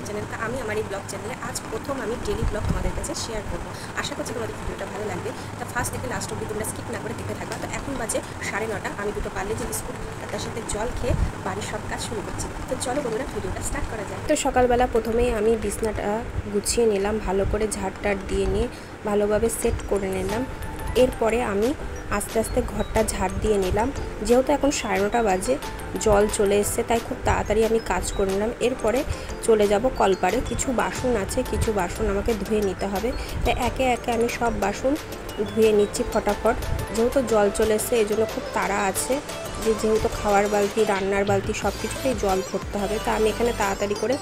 Channel. তো আমি আমার এই ব্লগ চ্যানেলে আজ প্রথম আমি ডেলি ব্লগ তোমাদের কাছে শেয়ার করবো। আশা করছি তোমাদের ভিডিওটা ভালো লাগবে। তা ফার্স্ট থেকে লাস্ট অবধি তোমরা স্কিপ না করে দেখতে থাকবা। তো এখন বাজে 9:30। আমি দুটো পার্লেজি বিস্কুট আর তার সাথে জল খেয়ে বাড়ির সব কাজ শুরু করছি। তো চলো বন্ধুরা ভিডিওটা স্টার্ট করা যায়। তো সকালবেলা প্রথমেই আমি বিছনাটা গুছিয়ে নিলাম, ভালো করে ঝাড় দিয়ে নিয়ে ভালোভাবে সেট করে নিলাম। এরপরে আমি আস্তে আস্তে ঘরটা ঝাড় দিয়ে নিলাম। যেহেতু এখন 9:30 বাজে, জল চলে এসছে, তাই খুব তাড়াতাড়ি আমি কাজ করে নিলাম। এরপরে চলে যাব কলপারে। কিছু বাসন আছে, কিছু বাসন আমাকে ধুয়ে নিতে হবে। তাই একে একে আমি সব বাসন ধুয়ে নিচ্ছি ফটাফট। যেহেতু জল চলে এসছে এই জন্য খুব তাড়া আছে, যেহেতু খাওয়ার বালতি, রান্নার বালতি সব কিছুতেই জল ভরতে হবে। তা আমি এখানে তাড়াতাড়ি করে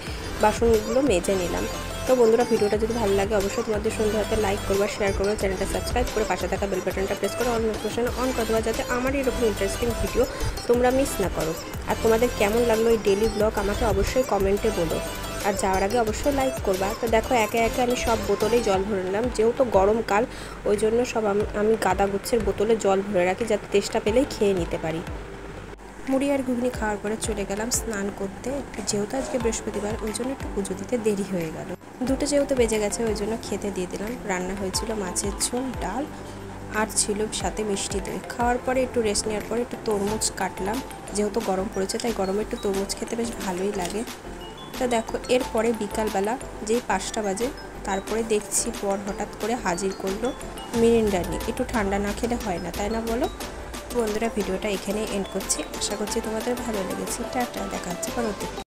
বাসনগুলো মেজে নিলাম। তো বন্ধুরা ভিডিওটা যদি ভালো লাগে অবশ্যই তোমাদের সুন্দর হাতে লাইক করবা, শেয়ার করবা, চ্যানেলটা সাবস্ক্রাইব করে পাশে থাকা বেল বাটনটা প্রেস করে অল নোটিফিকেশন অন করে দেওয়া, যাতে আমার এরকম ইন্টারেস্টিং ভিডিও তোমরা মিস না করো। আর তোমাদের কেমন লাগলো এই ডেলি ব্লগ আমাকে অবশ্যই কমেন্টে বলো। আর যাওয়ার আগে অবশ্যই লাইক করবা। তো দেখো একে একে আমি সব বোতলেই জল ভরে নিলাম। যেহেতু গরমকাল ওই জন্য সব আমি গাদা গুচ্ছের বোতলে জল ভরে রাখি, যাতে তেষ্টা পেলেই খেয়ে নিতে পারি। মুড়ি আর ঘুগনি খাওয়ার পরে চলে গেলাম স্নান করতে। যেহেতু আজকে বৃহস্পতিবার ওই জন্য একটু পুজো দিতে দেরি হয়ে গেল। দুটো যেহেতু বেজে গেছে ওই জন্য খেতে দিয়ে দিলাম। রান্না হয়েছিল মাছের ঝোল, ডাল আর ছিল সাথে মিষ্টি দই। খাওয়ার পরে একটু রেস্ট নেওয়ার পরে একটু তরমুজ কাটলাম। যেহেতু গরম পড়েছে তাই গরমে একটু তরমুজ খেতে বেশ ভালোই লাগে। তা দেখো এরপরে বিকালবেলা যেই 5টা বাজে, তারপরে দেখছি পর হঠাৎ করে হাজির করলো মিরিন্ডা নিয়ে। একটু ঠান্ডা না খেলে হয় না, তাই না বলো? বন্ধুরা ভিডিওটা এখানে এন্ড করছি। আশা করছি তোমাদের ভালো লেগেছে। টাটা, দেখা হচ্ছে পরবর্তী।